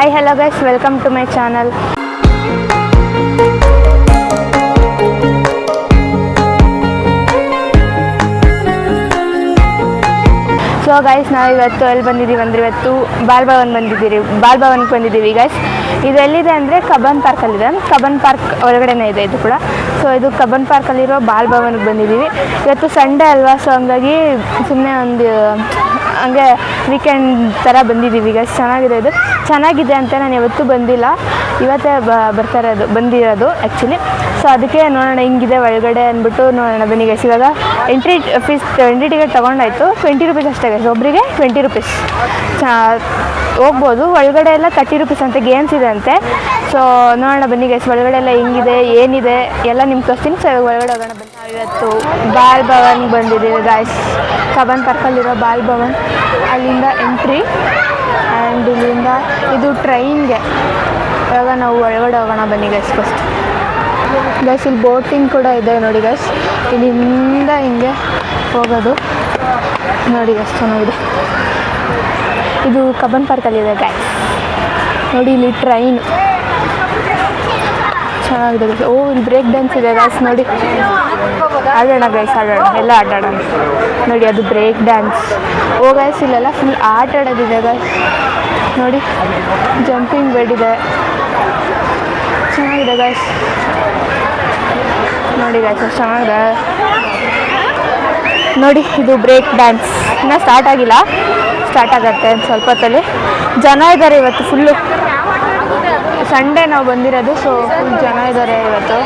Hi hello guys, welcome to my channel. So guys, ನಾವು ಇವತ್ತು ಎಲ್ಲಿ ಬಂದಿದ್ದೀವಿ ಅಂದರೆ ಇವತ್ತು ಬಾಲ್ಭವನ್ಗೆ ಬಂದಿದ್ದೀವಿ ಗೈಸ್. ಇದು ಎಲ್ಲಿದೆ ಅಂದರೆ ಕಬ್ಬನ್ ಪಾರ್ಕಲ್ಲಿದೆ. ಕಬ್ಬನ್ ಪಾರ್ಕ್ ಒಳಗಡೆನೇ ಇದೆ ಇದು ಕೂಡ. ಸೊ ಇದು ಕಬ್ಬನ್ ಪಾರ್ಕಲ್ಲಿರೋ ಬಾಲ್ಭವನ್ಗೆ ಬಂದಿದ್ದೀವಿ. ಇವತ್ತು ಸಂಡೇ ಅಲ್ವಾ, ಸೊ ಹಂಗಾಗಿ ಸುಮ್ಮನೆ ಒಂದು ಹಂಗೆ ವೀಕೆಂಡ್ ಥರ ಬಂದಿದ್ದೀವಿ ಗೈಸ್. ಚೆನ್ನಾಗಿದೆ ಅಂತ ನಾನು ಯಾವತ್ತೂ ಬಂದಿಲ್ಲ, ಇವತ್ತೇ ಬಂದಿರೋದು ಆ್ಯಕ್ಚುಲಿ. ಸೊ ಅದಕ್ಕೆ ನೋಡೋಣ ಹಿಂಗಿದೆ ಒಳಗಡೆ ಅಂದ್ಬಿಟ್ಟು ನೋಡೋಣ ಬನ್ನಿ ಗೈಸ್. ಇವಾಗ ಎಂಟ್ರಿ ಫೀಸ್ 20 ಟಿಕೆಟ್ ತೊಗೊಂಡಾಯಿತು. 20 ರೂಪೀಸ್ ಅಷ್ಟೇ ಗೈಸ್, ಒಬ್ಬರಿಗೆ 20 ರೂಪೀಸ್ ಹೋಗ್ಬೋದು. ಒಳಗಡೆ ಎಲ್ಲ 30 ರೂಪೀಸ್ ಅಂತೆ, ಗೇಮ್ಸ್ ಇದೆ ಅಂತೆ. ಸೊ ನೋಡೋಣ ಬನ್ನಿ ಗೈಸ್, ಒಳಗಡೆ ಎಲ್ಲ ಹೆಂಗಿದೆ ಏನಿದೆ ಎಲ್ಲ ನಿಮ್ಗೆ ತೋರಿಸ್ತೀನಿ. ಸೊ ಒಳಗಡೆ ಹೋಗೋಣ ಬನ್ನಿ. ಇವತ್ತು ಬಾಲ್ಭವನ್ಗೆ ಬಂದಿದ್ದೀವಿ ಗೈಸ್. ಕಬ್ಬನ್ ಪಾರ್ಕಲ್ಲಿರೋ ಬಾಲ್ಭವನ್, ಅಲ್ಲಿಂದ ಎಂಟ್ರಿ ಆ್ಯಂಡ್ ಇಲ್ಲಿಂದ ಇದು ಟ್ರೈನ್ಗೆ. ಇವಾಗ ನಾವು ಒಳಗಡೆ ಹೋಗೋಣ ಬನ್ನಿ ಗೈಸ್. ಫಸ್ಟ್ ಗೈಸ್ ಇಲ್ಲಿ ಬೋಟಿಂಗ್ ಕೂಡ ಇದೆ ನೋಡಿ ಗೈಸ್. ಇಲ್ಲಿಂದ ಹಿಂಗೆ ಹೋಗೋದು ನೋಡಿ ಗೈಸ್, ಚೆನ್ನಾಗಿದೆ. ಇದು ಕಬ್ಬನ್ ಪಾರ್ಕಲ್ಲಿದೆ ಗೈಸ್. ನೋಡಿ ಇಲ್ಲಿ ಟ್ರೈನ್ ಚೆನ್ನಾಗಿದೆ ಗೈಸ್. ಓ ಇಲ್ಲಿ ಬ್ರೇಕ್ ಡ್ಯಾನ್ಸ್ ಇದೆ ಗೈಸ್, ನೋಡಿ ಆಡೋಣ ಗೈಸ್, ಎಲ್ಲ ಆಡೋಣ ನೋಡಿ. ಅದು ಬ್ರೇಕ್ ಡ್ಯಾನ್ಸ್. ಓ ಗೈಸ್, ಇಲ್ಲೆಲ್ಲ ಫುಲ್ ಆಟ ಆಡೋದಿದೆ ಗೈಸ್. ನೋಡಿ ಜಂಪಿಂಗ್ ಬೆಡ್ ಇದೆ, ಚೆನ್ನಾಗಿದೆ ಗೈಸ್. ನೋಡಿ ಗೈಸ್ ಎಷ್ಟು ಚೆನ್ನಾಗಿದೆ ನೋಡಿ. ಇದು ಬ್ರೇಕ್ ಡ್ಯಾನ್ಸ್ ಇನ್ನೂ ಸ್ಟಾರ್ಟ್ ಆಗಿಲ್ಲ, ಸ್ಟಾರ್ಟ್ ಆಗುತ್ತೆ ಸ್ವಲ್ಪ ಹೊತ್ತಲ್ಲಿ. ಜನ ಇದ್ದಾರೆ ಇವತ್ತು ಫುಲ್ಲು. ಸಂಡೇ ನಾವು ಬಂದಿರೋದು, ಸೊ ಫುಲ್ ಜನ ಇದ್ದಾರೆ ಇವತ್ತು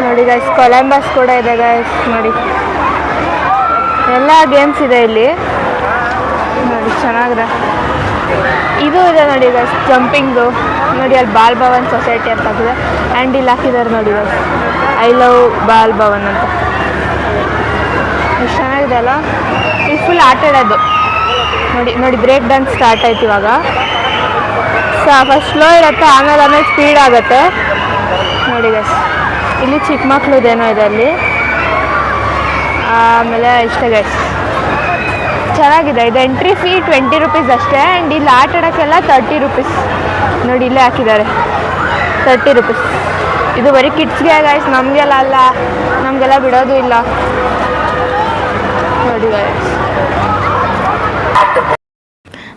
ನೋಡಿ ಗೈಸ್. ಕೊಲಂಬಸ್ ಕೂಡ ಇದೆ ಗೈಸ್, ನೋಡಿ ಎಲ್ಲ ಗೇಮ್ಸ್ ಇದೆ ಇಲ್ಲಿ ನೋಡಿ, ಚೆನ್ನಾಗಿದೆ. ಇದು ಇದೆ ನೋಡಿ ಗೈಸ್ ಜಂಪಿಂಗು. ನೋಡಿ ಅಲ್ಲಿ ಬಾಲ್ಭವನ್ ಸೊಸೈಟಿ ಅಂತ ಆಗಿದೆ ಆ್ಯಂಡ್ ಇಲ್ಲಿ ಹಾಕಿದ್ದಾರೆ ನೋಡಿ ಗೈಸ್, ಐ ಲವ್ ಬಾಲ್ಭವನ್ ಅಂತ. ಎಷ್ಟು ಚೆನ್ನಾಗಿದೆ ಅಲ್ಲ. ಇಲ್ಲಿ ಫುಲ್ ಆಟ ಆಡೋದು ನೋಡಿ. ಬ್ರೇಕ್ ಡ್ಯಾನ್ಸ್ ಸ್ಟಾರ್ಟ್ ಆಯ್ತು ಇವಾಗ. ಫಸ್ಟ್ ಸ್ಲೋ ಇರುತ್ತೆ, ಆಮೇಲೆ ಸ್ಪೀಡ್ ಆಗುತ್ತೆ ನೋಡಿ ಗೈಸ್. ಇಲ್ಲಿ ಚಿಕ್ಕ ಮಕ್ಳುದೇನೋ ಇದೆ ಅಲ್ಲಿ. ಆಮೇಲೆ ಇಷ್ಟೇ ಗೈಸ್, ಚೆನ್ನಾಗಿದೆ. ಇದು ಎಂಟ್ರಿ ಫೀ 20 ರೂಪೀಸ್ ಅಷ್ಟೇ. ಆ್ಯಂಡ್ ಇಲ್ಲಿ ಆಟ ಆಡೋಕ್ಕೆಲ್ಲ 30 ರೂಪೀಸ್ ನೋಡಿ, ಇಲ್ಲೇ ಹಾಕಿದ್ದಾರೆ 30 ರೂಪೀಸ್. ಇದು ಬರೀ ಕಿಡ್ಸ್ಗೆ ಗೈಸ್, ನಮಗೆಲ್ಲ ಬಿಡೋದು ಇಲ್ಲ ನೋಡಿ ಗೈಸ್.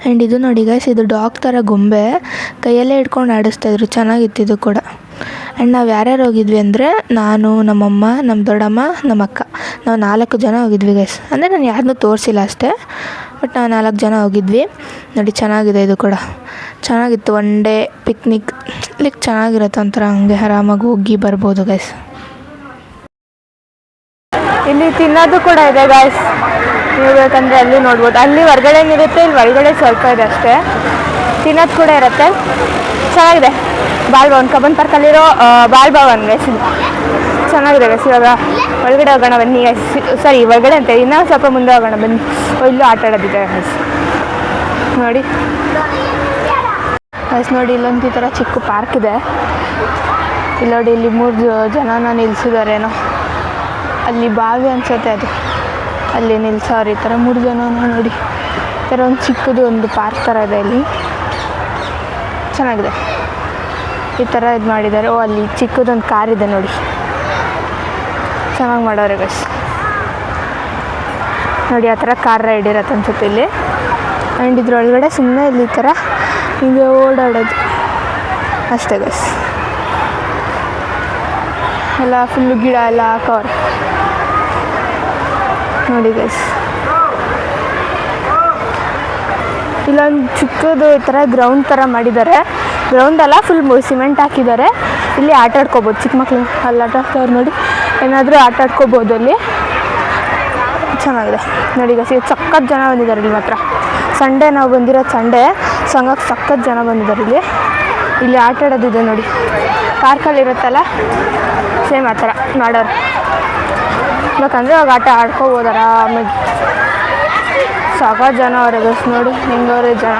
ಆ್ಯಂಡ್ ಇದು ನೋಡಿ ಗೈಸ್, ಇದು ಡಾಗ್ ಥರ ಗೊಂಬೆ ಕೈಯಲ್ಲೇ ಹಿಡ್ಕೊಂಡು ಆಡಿಸ್ತಾಯಿದ್ರು, ಚೆನ್ನಾಗಿತ್ತು ಇದು ಕೂಡ. ಆ್ಯಂಡ್ ನಾವು ಯಾರ್ಯಾರು ಹೋಗಿದ್ವಿ ಅಂದರೆ ನಾನು, ನಮ್ಮಮ್ಮ, ನಮ್ಮ ದೊಡ್ಡಮ್ಮ, ನಮ್ಮ ಅಕ್ಕ, ನಾವು 4 ಜನ ಹೋಗಿದ್ವಿ ಗೈಸ್. ಅಂದರೆ ನಾನು ಯಾರನ್ನೂ ತೋರಿಸಿಲ್ಲ ಅಷ್ಟೇ, ಬಟ್ ನಾವು 4 ಜನ ಹೋಗಿದ್ವಿ ನೋಡಿ. ಚೆನ್ನಾಗಿದೆ ಇದು ಕೂಡ, ಚೆನ್ನಾಗಿತ್ತು. ಒನ್ ಡೇ ಪಿಕ್ನಿಕ್ ಲೈಕ್ ಚೆನ್ನಾಗಿರುತ್ತೆ ಒಂಥರ, ಹಂಗೆ ಆರಾಮಾಗಿ ಹೋಗಿ ಬರ್ಬೋದು ಗೈಸ್. ಇಲ್ಲಿ ತಿನ್ನೋದು ಕೂಡ ಇದೆ ಗೈಸ್, ನೀವು ಬೇಕಂದರೆ ಅಲ್ಲಿ ನೋಡ್ಬೋದು. ಅಲ್ಲಿ ಹೊರ್ಗಡೆ ಇರುತ್ತೆ, ಇಲ್ಲಿ ಒಳಗಡೆ ಸ್ವಲ್ಪ ಇದೆ ಅಷ್ಟೇ. ತಿನ್ನೋದು ಕೂಡ ಇರುತ್ತೆ, ಚೆನ್ನಾಗಿದೆ. ಬಾಲ್ಭವನ್ ಕಬ್ಬನ್ ಪಾರ್ಕಲ್ಲಿರೋ ಬಾಲ್ಭವನ್ ಗೈಸ್, ಚೆನ್ನಾಗಿದೆ ಗೈಸ್. ಇವಾಗ ಒಳಗಡೆ ಹೋಗೋಣ ಬನ್ನಿ ಗೈಸ್. ಸರಿ ಒಳಗಡೆ ಅಂತ ಇನ್ನೂ ಸ್ವಲ್ಪ ಮುಂದೆ ಹೋಗೋಣ ಬನ್ನಿ. ಇಲ್ಲೂ ಆಟ ಆಡೋದಿದೆ ಗೈಸ್ ನೋಡಿ ಗೈಸ್. ನೋಡಿ ಇಲ್ಲೊಂದು ಈ ಥರ ಚಿಕ್ಕ ಪಾರ್ಕ್ ಇದೆ. ಇಲ್ಲಿ ನೋಡಿ, ಇಲ್ಲಿ 3 ಜನನ ನಿಲ್ಲಿಸಿದಾರೇನೋ. ಅಲ್ಲಿ ಬಾವಿ ಅನ್ಸುತ್ತೆ ಅದು, ಅಲ್ಲಿ ನಿಲ್ಸೋರು ಈ ಥರ 3 ಜನ ನೋಡಿ. ಈ ಥರ ಒಂದು ಚಿಕ್ಕದು ಒಂದು ಪಾರ್ಕ್ ಥರ ಇದೆ ಇಲ್ಲಿ, ಚೆನ್ನಾಗಿದೆ. ಈ ಥರ ಇದು ಮಾಡಿದ್ದಾರೆ. ಓ ಅಲ್ಲಿ ಚಿಕ್ಕದೊಂದು ಕಾರ್ ಇದೆ ನೋಡಿ, ಚೆನ್ನಾಗಿ ಮಾಡೋರೆ ಗೈಸ್ ನೋಡಿ. ಆ ಥರ ಕಾರ್ ರೈಡ್ ಇರತ್ತೆ ಅನ್ಸುತ್ತೆ ಇಲ್ಲಿ. ಆ್ಯಂಡ್ ಇದ್ರೊಳಗಡೆ ಸುಮ್ಮನೆ ಇಲ್ಲಿ ಈ ಥರ ಹಿಂಗೆ ಓಡಾಡೋದು ಅಷ್ಟೇ ಗೈಸ್. ಎಲ್ಲ ಫುಲ್ಲು ಗಿಡ ಎಲ್ಲ ಹಾಕವ್ರೆ ನೋಡಿ ಗೈಸ್. ಇಲ್ಲೊಂದು ಚಿಕ್ಕದು ಈ ಥರ ಗ್ರೌಂಡ್ ಥರ ಮಾಡಿದ್ದಾರೆ. ಗ್ರೌಂಡ್ ಅಲ್ಲ, ಫುಲ್ ಸಿಮೆಂಟ್ ಹಾಕಿದ್ದಾರೆ. ಇಲ್ಲಿ ಆಟ ಆಡ್ಕೋಬೋದು ಚಿಕ್ಕ ಮಕ್ಳು, ಅಲ್ಲಿ ಆಟ ಆಡ್ತವ್ರು ನೋಡಿ. ಏನಾದರೂ ಆಟ ಆಡ್ಕೋಬೋದು ಅಲ್ಲಿ, ಚೆನ್ನಾಗಿದೆ ನೋಡಿ ಗೈಸ್. ಸಖತ್ ಜನ ಬಂದಿದ್ದಾರೆ ಇಲ್ಲಿ ಮಾತ್ರ. ಸಂಡೇ ನಾವು ಬಂದಿರೋದು ಸಂಡೇ, ಸೊ ಹಂಗಾಗಿ ಸಖತ್ ಜನ ಬಂದಿದ್ದಾರೆ ಇಲ್ಲಿ. ಇಲ್ಲಿ ಆಟ ಆಡೋದಿದೆ ನೋಡಿ, ಪಾರ್ಕಲ್ಲಿ ಇರುತ್ತಲ್ಲ ಸೇಮ್ ಆ ಥರ ಮಾಡೋರು. ಬೇಕಂದರೆ ಅವಾಗ ಆಟ ಆಡ್ಕೋಬೋದು ಆರಾಮಾಗಿ. ಸಖತ್ ಜನ ಅವ್ರೆ ಗೈಸ್, ನೋಡಿ ಹೆಂಗವ್ರೆ ಜನ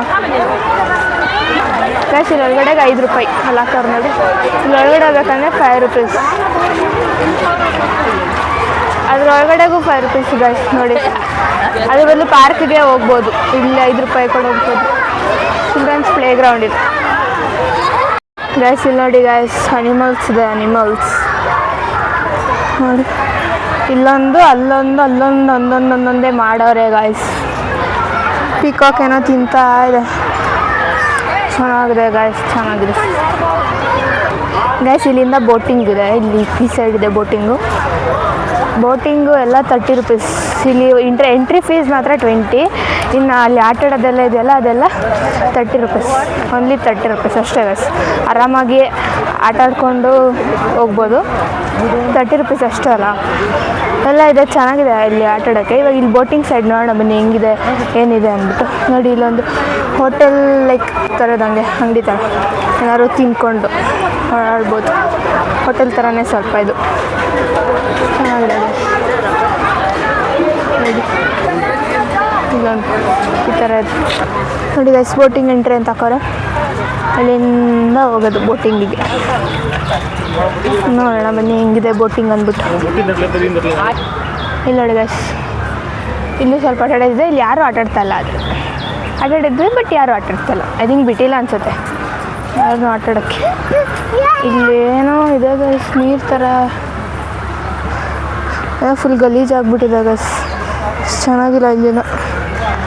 ಗೈಸ್. ಇಲ್ಲಿ ಒಳಗಡೆಗೆ 5 ರೂಪಾಯಿ ಅಲ್ಲಿ ಹಾಕೋರು ನೋಡಿ. ಇಲ್ಲಿ ಒಳಗಡೆ ಹೋಗ್ಬೇಕಂದ್ರೆ 5 ರೂಪೀಸ್, ಅದ್ರೊಳಗಡೆಗೂ 5 ರೂಪೀಸ್ ಗೈಸ್ ನೋಡಿ. ಅದ್ರ ಬದಲು ಪಾರ್ಕಿಗೆ ಹೋಗ್ಬೋದು, ಇಲ್ಲಿ 5 ರೂಪಾಯಿ ಕೂಡ ಹೋಗ್ಬೋದು. ಚಿಲ್ಡ್ರನ್ಸ್ ಪ್ಲೇ ಗ್ರೌಂಡ್ ಇದೆ ಗೈಸ್. ಇಲ್ಲಿ ನೋಡಿ ಗೈಸ್, ಅನಿಮಲ್ಸ್ ಇದೆ, ಅನಿಮಲ್ಸ್ ನೋಡಿ. ಇಲ್ಲೊಂದು ಅಲ್ಲೊಂದು ಅಲ್ಲೊಂದು ಒಂದೊಂದೇ ಮಾಡವ್ರೆ ಗೈಸ್. ಪಿಕಾಕ್ ಏನೋ ತಿಂತಾ ಇದೆ. ಚೆನ್ನಾಗಿದೆ ಗೈಸ್, ಚೆನ್ನಾಗಿದೆ ಗೈಸ್. ಇಲ್ಲಿಂದ ಬೋಟಿಂಗ್ ಇದೆ, ಇಲ್ಲಿ ಈ ಸೈಡ್ ಇದೆ ಬೋಟಿಂಗು ಎಲ್ಲ 30 ರೂಪೀಸ್. ಇಲ್ಲಿ ಎಂಟ್ರಿ ಫೀಸ್ ಮಾತ್ರ 20. ಇನ್ನು ಅಲ್ಲಿ ಆಟ ಆಡೋದೆಲ್ಲ ಇದೆಯಲ್ಲ ಅದೆಲ್ಲ 30 ರೂಪೀಸ್, ಓನ್ಲಿ 30 ರೂಪೀಸ್ ಅಷ್ಟೇ ಗೈಸ್. ಆರಾಮಾಗಿ ಆಟ ಆಡ್ಕೊಂಡು ಹೋಗ್ಬೋದು. 30 ರೂಪೀಸ್ ಅಷ್ಟೇ ಅಲ್ಲ, ಎಲ್ಲ ಇದೆ, ಚೆನ್ನಾಗಿದೆ ಇಲ್ಲಿ ಆಟ ಆಡೋಕ್ಕೆ. ಇವಾಗ ಇಲ್ಲಿ ಬೋಟಿಂಗ್ ಸೈಡ್ ನೋಡೋಣ ಬನ್ನಿ ಹೆಂಗಿದೆ ಏನಿದೆ ಅಂದ್ಬಿಟ್ಟು. ನೋಡಿ ಇಲ್ಲೊಂದು ಹೋಟೆಲ್ ಲೈಕ್ ಥರದಂಗೆ ಅಂಗಡಿ ಥರ ಏನಾದ್ರು ತಿನ್ಕೊಂಡು ಆಡ್ಬೋದು. ಹೋಟೆಲ್ ಥರನೇ ಸ್ವಲ್ಪ ಇದು ಚೆನ್ನಾಗಿದೆ ನೋಡಿ. ಇಲ್ಲೊಂದು ಈ ಥರ ಇದೆ ನೋಡಿ ಗೈಸ್. ಬೋಟಿಂಗ್ ಎಂಟ್ರಿ ಅಂತ ಹಾಕೋರೆ, ಅಲ್ಲಿಂದ ಹೋಗೋದು ಬೋಟಿಂಗಿಗೆ. ನೋಡೋಣ ಬನ್ನಿ ಹೆಂಗಿದೆ ಬೋಟಿಂಗ್ ಅಂದ್ಬಿಟ್ಟು. ಇಲ್ಲಿ ನೋಡಿ ಗೈಸ್, ಇಲ್ಲೂ ಸ್ವಲ್ಪ ಆಟ ಆಡಿದೆ. ಇಲ್ಲಿ ಯಾರೂ ಆಟಾಡ್ತಾ ಇಲ್ಲ, ಅದು ಆಟಾಡಿದ್ವಿ ಬಟ್ ಯಾರೂ ಆಟಾಡ್ತಾಯಿಲ್ಲ. ಐ ಥಿಂಕ್ ಬಿಟ್ಟಿಲ್ಲ ಅನಿಸುತ್ತೆ ಯಾರನ್ನೂ ಆಟಾಡೋಕ್ಕೆ. ಇಲ್ಲೇನೋ ಇದೆ ಗೈಸ್, ನೀರು ಥರ ಫುಲ್ ಗಲೀಜಾಗ್ಬಿಟ್ಟಿದೆ ಗೈಸ್. ಚೆನ್ನಾಗಿಲ್ಲ, ಇಲ್ಲೇನೋ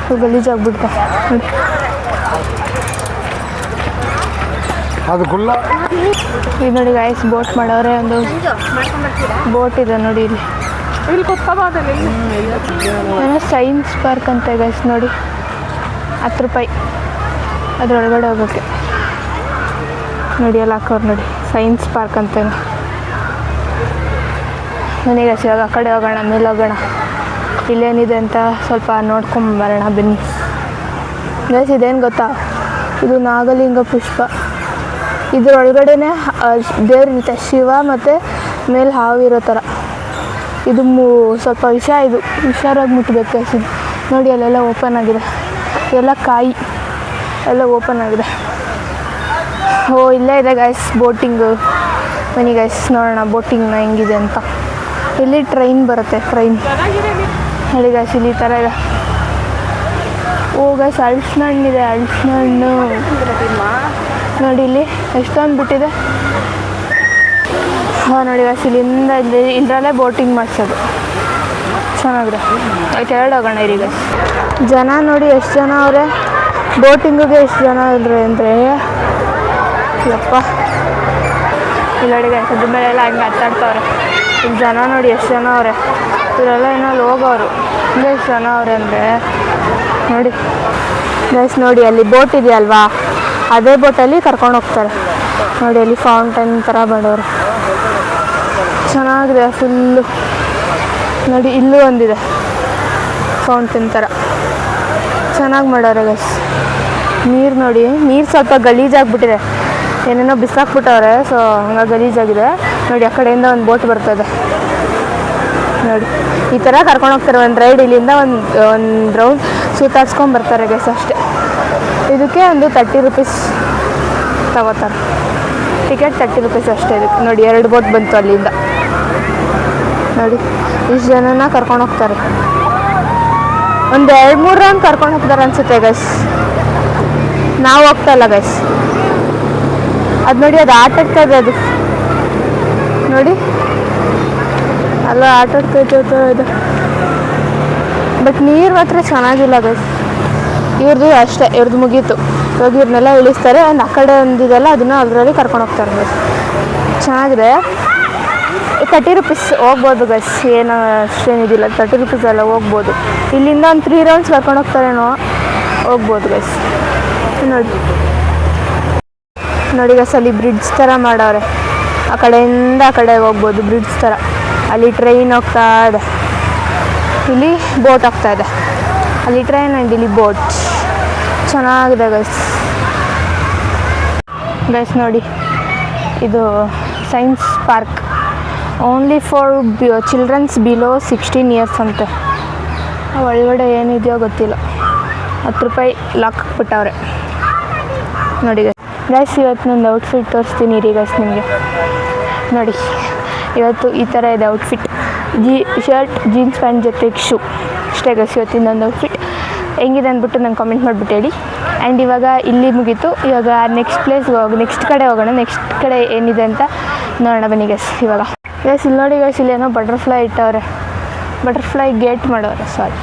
ಫುಲ್ ಗಲೀಜಾಗ್ಬಿಡ್ತಾ ನೋಡಿ. ಇದು ನೋಡಿ ಗೈಸ್, ಬೋಟ್ ಮಾಡೋರೆ. ಒಂದು ಬೋಟ್ ಇದೆ ನೋಡಿ ಇಲ್ಲಿ. ಏನೋ ಸೈನ್ಸ್ ಪಾರ್ಕ್ ಅಂತ ಗೈಸ್ ನೋಡಿ. 10 ರೂಪಾಯಿ ಅದರೊಳಗಡೆ ಹೋಗೋಕ್ಕೆ. ನೋಡಿ ಅಲ್ಲಿ ಹಾಕೋರು ನೋಡಿ, ಸೈನ್ಸ್ ಪಾರ್ಕ್ ಅಂತ. ನನಗೆ ಗೈಸ್ ಇವಾಗ ಆ ಕಡೆ ಹೋಗೋಣ, ಮೇಲೆ ಹೋಗೋಣ, ಇಲ್ಲೇನಿದೆ ಅಂತ ಸ್ವಲ್ಪ ನೋಡ್ಕೊಂಬರೋಣ ಬನ್ನಿ ಗೈಸ್. ಇದೇನು ಗೊತ್ತಾ, ಇದು ನಾಗಲಿಂಗ ಪುಷ್ಪ. ಇದರೊಳಗಡೆನೆ ದೇವ್ರಿರುತ್ತೆ, ಶಿವ ಮತ್ತು ಮೇಲೆ ಹಾವಿರೋ ಥರ. ಇದು ಸ್ವಲ್ಪ ಇದು ಹುಷಾರಾಗಿ ಮುಟ್ಟಬೇಕು ಗೈಸ್. ಇದು ನೋಡಿ ಅಲ್ಲೆಲ್ಲ ಓಪನ್ ಆಗಿದೆ, ಎಲ್ಲ ಕಾಯಿ ಎಲ್ಲ ಓಪನ್ ಆಗಿದೆ. ಓ ಇಲ್ಲೇ ಇದೆ ಗೈಸ್ ಬೋಟಿಂಗು. ಬನ್ನಿ ಗೈಸ್ ನೋಡೋಣ ಬೋಟಿಂಗ್ನ ಹೆಂಗಿದೆ ಅಂತ. ಇಲ್ಲಿ ಟ್ರೈನ್ ಬರುತ್ತೆ, ಟ್ರೈನ್ ನೋಡಿ ಗೈಸ್. ಇಲ್ಲಿ ಈ ಥರ ಇದೆ. ಓ ಗೈಸ್, ಹಲಸಿನ ಹಣ್ಣಿದೆ, ಹಲಸಿನ ಹಣ್ಣು ನೋಡಿ. ಇಲ್ಲಿ ಎಷ್ಟೊಂದು ಬಿಟ್ಟಿದೆ. ಹಾಂ ನೋಡಿ ಗೈಸ್, ಇಲ್ಲಿಂದ ಇದರಲ್ಲೇ ಬೋಟಿಂಗ್ ಮಾಡಿಸೋದು. ಚೆನ್ನಾಗಿದೆ. ಕೆಳಗಡೆ ಹೋಗೋಣ ಇರಿ ಗೈಸ್. ಜನ ನೋಡಿ ಎಷ್ಟು ಜನ ಅವರೇ ಬೋಟಿಂಗಿಗೆ. ಎಷ್ಟು ಜನ ಇದ್ರೆ ಅಂದರೆ ಯಪ್ಪ. ಇಲ್ಲಿ ನೋಡಿ ಗೈಸ್, ಅದ್ರ ಮೇಲೆಲ್ಲ ಹಂಗೆ ಹತ್ತಾಡ್ತವ್ರೆ. ಇಲ್ಲಿ ಜನ ನೋಡಿ ಎಷ್ಟು ಜನ ಅವರೇ. ಇವರೆಲ್ಲ ಏನೋ ಹೋಗೋರು. ಅಂದರೆ ಎಷ್ಟು ಜನ ಅವರೇ ಅಂದರೆ ನೋಡಿ ಗೈಸ್. ನೋಡಿ ಅಲ್ಲಿ ಬೋಟ್ ಇದೆಯಲ್ವಾ, ಅದೇ ಬೋಟಲ್ಲಿ ಕರ್ಕೊಂಡು ಹೋಗ್ತಾರೆ ನೋಡಿ. ಅಲ್ಲಿ ಫೌಂಟೈನ್ ಥರ ಮಾಡೋರು, ಚೆನ್ನಾಗಿದೆ ಫುಲ್ಲು ನೋಡಿ. ಇಲ್ಲೂ ಒಂದಿದೆ ಫೌಂಟೈನ್ ಥರ, ಚೆನ್ನಾಗಿ ಮಾಡೋರೆ ಗೈಸ್. ನೀರು ನೋಡಿ, ನೀರು ಸ್ವಲ್ಪ ಗಲೀಜಾಗಿಬಿಟ್ಟಿದೆ, ಏನೇನೋ ಬಿಸಾಕ್ಬಿಟ್ಟವ್ರೆ. ಸೊ ಹಂಗಾಗಿ ಗಲೀಜಾಗಿದೆ ನೋಡಿ. ಆ ಕಡೆಯಿಂದ ಒಂದು ಬೋಟ್ ಬರ್ತದೆ ನೋಡಿ. ಈ ಥರ ಕರ್ಕೊಂಡು ಹೋಗ್ತಾರೆ ಒಂದು ರೈಡ್. ಇಲ್ಲಿಂದ ಒಂದು ರೌಂಡ್ ಸುತ್ತಾಡ್ಸ್ಕೊಂಡು ಬರ್ತಾರೆ ಗೈಸ್ ಅಷ್ಟೇ. ಇದಕ್ಕೆ ಒಂದು 30 ರೂಪೀಸ್ ತಗೋತಾರೆ ಟಿಕೆಟ್. 30 ರೂಪೀಸ್ ಅಷ್ಟೇ ಇದಕ್ಕೆ ನೋಡಿ. 2 ಬೋಟ್ ಬಂತು ಅಲ್ಲಿಂದ ನೋಡಿ. ಇಷ್ಟು ಜನನ ಕರ್ಕೊಂಡು ಹೋಗ್ತಾರೆ. ಒಂದು 2-3 ರೌಂಡ್ ಕರ್ಕೊಂಡು ಹೋಗ್ತಾರೆ ಅನಿಸುತ್ತೆ ಗೈಸ್. ನಾವು ಹೋಗ್ತಾ ಇಲ್ಲ ಗೈಸ್. ಅದು ನೋಡಿ, ಅದು ಆಟ ಆಡ್ತಾ ಇದೆ. ಅದು ನೋಡಿ ಅಲ್ಲ ಆಟ ಆಡ್ತಾ ಇದೆ. ಬಟ್ ನೀರು ಮಾತ್ರ ಚೆನ್ನಾಗಿಲ್ಲ ಗೈಸ್. ಇವ್ರದ್ದು ಅಷ್ಟೇ, ಇವ್ರದ್ದು ಮುಗೀತು. ಇವಾಗ ಇವ್ರನ್ನೆಲ್ಲ ಇಳಿಸ್ತಾರೆ. ಒಂದು ಆ ಕಡೆ ಒಂದಿದೆಲ್ಲ ಅದನ್ನು ಅದರಲ್ಲಿ ಕರ್ಕೊಂಡು ಹೋಗ್ತಾರೆ ಗೈಸ್. ಚೆನ್ನಾಗಿದೆ. 30 ರೂಪೀಸ್ ಹೋಗ್ಬೋದು ಗೈಸ್, ಏನು ಅಷ್ಟೇನಿದಿಲ್ಲ. 30 ರೂಪೀಸ್ ಎಲ್ಲ ಹೋಗ್ಬೋದು. ಇಲ್ಲಿಂದ ಒಂದು 3 ರೌಂಡ್ಸ್ ಕರ್ಕೊಂಡು ಹೋಗ್ತಾರೇನೋ, ಹೋಗ್ಬೋದು ಗೈಸ್. ನೋಡಿ ನೋಡಿ ಗೈಸ್, ಅಲ್ಲಿ ಬ್ರಿಡ್ಜ್ ಥರ ಮಾಡವ್ರೆ. ಆ ಕಡೆಯಿಂದ ಆ ಕಡೆ ಹೋಗ್ಬೋದು ಬ್ರಿಡ್ಜ್ ಥರ. ಅಲ್ಲಿ ಟ್ರೈನ್ ಹೋಗ್ತಾ ಇದೆ, ಇಲ್ಲಿ ಬೋಟ್ ಹೋಗ್ತಾ ಇದೆ. ಅಲ್ಲಿ ಟ್ರೈನ್ ಆ್ಯಂಡ್ ಇಲ್ಲಿ ಬೋಟ್. ಚೆನ್ನಾಗಿದೆ ಗೈಸ್. ಗೈಸ್ ನೋಡಿ, ಇದು science park. Only for childrens below 16 years ಅಂತೆ. ಒಳಗಡೆ ಏನಿದೆಯೋ ಗೊತ್ತಿಲ್ಲ. 10 ರೂಪಾಯಿ ಲಾಕ್ ಹಾಕ್ಬಿಟ್ಟವ್ರೆ ನೋಡಿ ಗೈಸ್. ಇವತ್ತು ನನ್ನ ಔಟ್ಫಿಟ್ ತೋರಿಸ್ತೀನಿ ರೀ ಗೈಸ್ ನಿಮಗೆ. ನೋಡಿ ಇವತ್ತು ಈ ಥರ ಇದೆ ಔಟ್ಫಿಟ್. ಶರ್ಟ್, ಜೀನ್ಸ್ ಪ್ಯಾಂಟ್ ಜೊತೆಗೆ ಶೂ ಅಷ್ಟೇ ಗೈಸ್ ಇವತ್ತಿನ ನನ್ನ ಔಟ್ಫಿಟ್. ಹೆಂಗಿದೆ ಅಂದ್ಬಿಟ್ಟು ನಂಗೆ ಕಾಮೆಂಟ್ ಮಾಡಿಬಿಟ್ಟು ಹೇಳಿ. ಆ್ಯಂಡ್ ಇವಾಗ ಇಲ್ಲಿ ಮುಗೀತು. ಇವಾಗ ನೆಕ್ಸ್ಟ್ ಕಡೆ ಹೋಗೋಣ. ನೆಕ್ಸ್ಟ್ ಕಡೆ ಏನಿದೆ ಅಂತ ನೋಡೋಣ ಬನ್ನಿ ಗೈಸ್. ಇವಾಗ ಗೈಸ್ ಇಲ್ಲಿ ನೋಡಿ ಗೈಸ್, ಇಲ್ಲಿ ಏನೋ ಬಟರ್ಫ್ಲೈ ಇಟ್ಟವ್ರೆ, ಬಟರ್ಫ್ಲೈ ಗೇಟ್ ಮಾಡೋರೆ. ಸಾರಿ,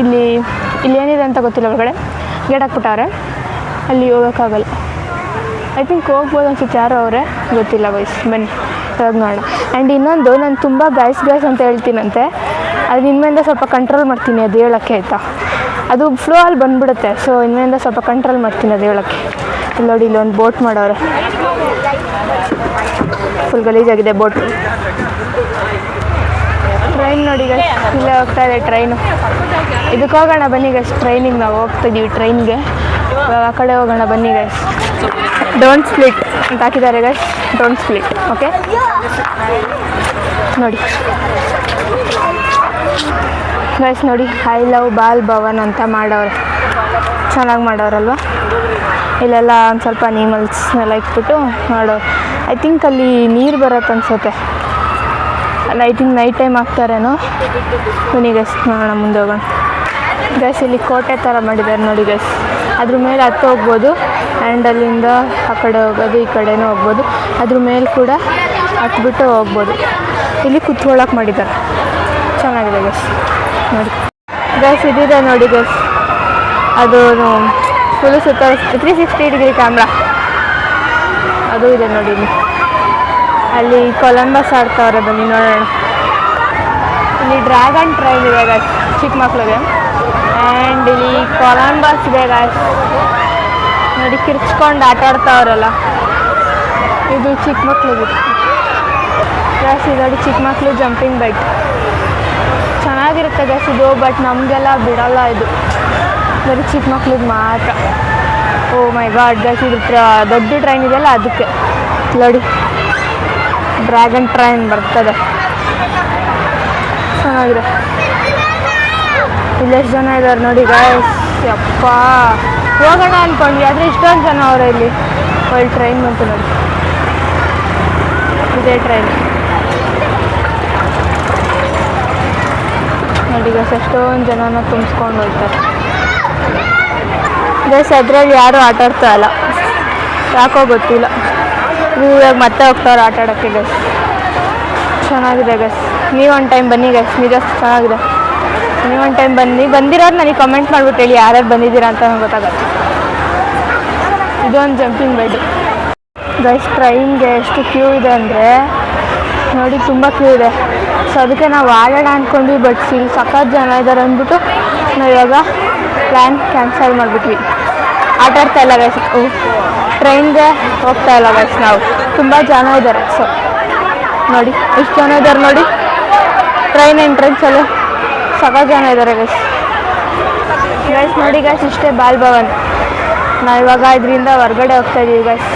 ಇಲ್ಲಿ ಏನಿದೆ ಅಂತ ಗೊತ್ತಿಲ್ಲ. ಒಳಗಡೆ ಗೇಟ್ ಹಾಕ್ಬಿಟ್ಟವ್ರೆ, ಅಲ್ಲಿ ಹೋಗೋಕ್ಕಾಗಲ್ಲ. ಐ ಥಿಂಕ್ ಹೋಗ್ಬೋದು ಅನ್ಸುತ್ತೆ, ಯಾರೋ ಅವರೇ ಗೊತ್ತಿಲ್ಲ ಗೈಸ್. ಬನ್ನಿ ಇವಾಗ ನೋಡೋಣ. ಆ್ಯಂಡ್ ಇನ್ನೊಂದು, ನಾನು ತುಂಬ ಗೈಸ್ ಅಂತ ಹೇಳ್ತೀನಂತೆ, ಅದು ಇನ್ಮೇಲಿಂದ ಸ್ವಲ್ಪ ಕಂಟ್ರೋಲ್ ಮಾಡ್ತೀನಿ ಅದು ಹೇಳೋಕ್ಕೆ, ಆಯಿತಾ? ಅದು ಫ್ಲೋ ಅಲ್ಲಿ ಬಂದುಬಿಡುತ್ತೆ. ಸೊ ಇನ್ಮೇಲಿಂದ ಸ್ವಲ್ಪ ಕಂಟ್ರೋಲ್ ಮಾಡ್ತೀನಿ ಅದು ಹೇಳೋಕ್ಕೆ. ಇಲ್ಲಿ ನೋಡಿ, ಇಲ್ಲಿ ಒಂದು ಬೋಟ್ ಮಾಡೋರೆ, ಫುಲ್ ಗಲೀಜಾಗಿದೆ ಬೋಟ್. ಟ್ರೈನ್ ನೋಡಿ ಗೈಸ್, ಇಲ್ಲೇ ಹೋಗ್ತಾ ಇದೆ ಟ್ರೈನು. ಇದಕ್ಕೆ ಹೋಗೋಣ ಬನ್ನಿ ಗೈಸ್, ಟ್ರೈನಿಗೆ ನಾವು ಹೋಗ್ತಾಯಿದ್ದೀವಿ ಟ್ರೈನ್ಗೆ. ಆ ಕಡೆ ಹೋಗೋಣ ಬನ್ನಿ ಗೈಸ್. ಡೋಂಟ್ ಸ್ಪ್ಲಿಟ್ ಅಂತ ಹಾಕಿದ್ದಾರೆ ಗೈಸ್, ಡೋಂಟ್ ಸ್ಪ್ಲಿಟ್. ಓಕೆ ನೋಡಿ ಗೈಸ್, ನೋಡಿ ಐ ಲವ್ ಬಾಲ್ ಭವನ್ ಅಂತ ಮಾಡವ್ರೆ, ಚೆನ್ನಾಗಿ ಮಾಡವ್ರಲ್ವ. ಇಲ್ಲೆಲ್ಲ ಒಂದು ಸ್ವಲ್ಪ ಅನಿಮಲ್ಸ್ನೆಲ್ಲ ಇಟ್ಬಿಟ್ಟು ಮಾಡೋರು. ಐ ಥಿಂಕ್ ಅಲ್ಲಿ ನೀರು ಬರುತ್ತೆ ಅನ್ಸುತ್ತೆ, ಐ ಥಿಂಕ್ ನೈಟ್ ಟೈಮ್ ಹಾಕ್ತಾರೇನೋ. ಬನ್ನಿ ಗೈಸ್ ನೋಡೋಣ, ಮುಂದೆ ಹೋಗೋಣ ಗೈಸ್. ಇಲ್ಲಿ ಕೋಟೆ ಥರ ಮಾಡಿದ್ದಾರೆ ನೋಡಿ ಗೈಸ್, ಅದ್ರ ಮೇಲೆ ಹತ್ತು ಹೋಗ್ಬೋದು. ಆ್ಯಂಡ್ ಅಲ್ಲಿಂದ ಆ ಕಡೆ ಹೋಗೋದು, ಈ ಕಡೆನೂ ಹೋಗ್ಬೋದು. ಅದ್ರ ಮೇಲೆ ಕೂಡ ಹತ್ಬಿಟ್ಟು ಹೋಗ್ಬೋದು. ಇಲ್ಲಿ ಕುತ್ಕೊಳ್ಳೋಕೆ ಮಾಡಿದ್ದಾರೆ, ಚೆನ್ನಾಗಿದೆ ಗೈಸ್. ನೋಡಿ ಗೈಸ್, ಇದಿದೆ ನೋಡಿ ಗೈಸ್, ಅದು ಫುಲ್ ಸುತ್ತ 360 ಡಿಗ್ರಿ ಕ್ಯಾಮ್ರಾ ಅದು ಇದೆ ನೋಡಿ. ಅಲ್ಲಿ ಕೊಲಂಬಸ್ ಆಡ್ತಾವ್ರೆ, ಬನ್ನಿ ನೋಡೋಣ. ಇಲ್ಲಿ ಡ್ರ್ಯಾಗನ್ ಟ್ರೈನ್ ಇದೆ ಗೈಸ್ ಚಿಕ್ಕ ಮಕ್ಳಿಗೆ. ಆ್ಯಂಡ್ ಇಲ್ಲಿ ಕೊಲಂಬಸ್ ಇದೆ ಗೈಸ್, ನೋಡಿ ಕಿರ್ಚ್ಕೊಂಡು ಆಟ ಆಡ್ತಾವ್ರಲ್ಲ, ಇದು ಚಿಕ್ಕ ಮಕ್ಳಿಗೆ ಗೈಸ್. ಇದು ನೋಡಿ ಚಿಕ್ಕ ಮಕ್ಕಳು ಜಂಪಿಂಗ್ ಬೈಕ್, ಚೆನ್ನಾಗಿರುತ್ತೆ ಗೈಸ್ ಇದು. ಬಟ್ ನಮಗೆಲ್ಲ ಬಿಡಲ್ಲ ಇದು, ಬರೀ ಚಿಕ್ಕ ಮಕ್ಳಿಗೆ ಮಾತ್ರ. ಓ ಮೈ ಗಾಡ್ ಗೈಸ್, ಇದು ದೊಡ್ಡ ಟ್ರೈನ್ ಇದೆಯಲ್ಲ ಅದಕ್ಕೆ ನೋಡಿ, ಡ್ರ್ಯಾಗನ್ ಟ್ರೈನ್ ಬರ್ತದೆ, ಚೆನ್ನಾಗಿದೆ. ಇಲ್ಲೆಷ್ಟು ಜನ ಇದ್ದಾರೆ ನೋಡಿ ಗೈಸ್, ಯಪ್ಪ ಹೋಗೋಣ ಅಂದ್ಕೊಂಡ್ವಿ ಆದರೆ ಇಷ್ಟೊಂದು ಜನ ಅವರ ಇಲ್ಲಿ. ಒಳ್ಳೆ ಟ್ರೈನ್ ಬಂತು ನೋಡಿ, ಇದೇ ಟ್ರೈನ್ ನೋಡಿ ಗೈಸ್, ಎಷ್ಟೊಂದು ಜನನ ತುಂಬಿಸ್ಕೊಂಡು ಹೋಗ್ತಾರೆ ಗೈಸ್. ಅದರಲ್ಲಿ ಯಾರೂ ಆಟ ಆಡ್ತಾ ಇಲ್ಲ, ಯಾಕೋ ಗೊತ್ತಿಲ್ಲ. ಇವಾಗ ಮತ್ತೆ ಹೋಗ್ತಾವ್ರೆ ಆಟ ಆಡೋಕ್ಕೆ ಗೈಸ್, ಚೆನ್ನಾಗಿದೆ ಗೈಸ್. ನೀವು ಒಂದು ಟೈಮ್ ಬನ್ನಿ ಗೈಸ್, ನಿಜ ಚೆನ್ನಾಗಿದೆ. ನೀವು ಒಂದು ಟೈಮ್ ಬಂದಿರೋದು ನನಗೆ ಕಮೆಂಟ್ ಮಾಡಿಬಿಟ್ಟು ಹೇಳಿ, ಯಾರ್ಯಾರು ಬಂದಿದ್ದೀರಾ ಅಂತ ನಂಗೆ ಗೊತ್ತಾಗುತ್ತೆ. ಇದೊಂದು ಜಂಪಿಂಗ್ ಬೆಡ್ ಗೈಸ್. ಟ್ರೈನ್ಗೆ ಎಷ್ಟು ಕ್ಯೂ ಇದೆ ಅಂದರೆ ನೋಡಿ, ತುಂಬ ಕ್ಯೂ ಇದೆ. ಸೊ ಅದಕ್ಕೆ ನಾವು ಆಡೋಣ ಅಂದ್ಕೊಂಡ್ವಿ, ಬಟ್ ಇಲ್ಲಿ ಸಖತ್ ಜನ ಇದ್ದಾರೆ ಅಂದ್ಬಿಟ್ಟು ನಾವು ಇವಾಗ ಪ್ಲ್ಯಾನ್ ಕ್ಯಾನ್ಸಲ್ ಮಾಡಿಬಿಟ್ವಿ. ಆಟ ಆಡ್ತಾ ಇಲ್ಲ ಗೈಸ್, ಟ್ರೈನ್ಗೆ ಹೋಗ್ತಾ ಇಲ್ಲ ಗೈಸ್ ನಾವು, ತುಂಬ ಜನ ಇದ್ದಾರೆ. ಸೊ ನೋಡಿ ಎಷ್ಟು ಜನ ಇದ್ದಾರೆ ನೋಡಿ, ಟ್ರೈನ್ ಎಂಟ್ರೆನ್ಸಲ್ಲಿ ಸಖತ್ ಜನ ಇದ್ದಾರೆ ಗೈಸ್. ನೋಡಿ ಗೈಸ್, ಇಷ್ಟೇ ಬಾಲ್ ಭವನ್. ನಾವು ಇವಾಗ ಇದರಿಂದ ಹೊರಗಡೆ ಹೋಗ್ತಾ ಇದ್ದೀವಿ ಗೈಸ್.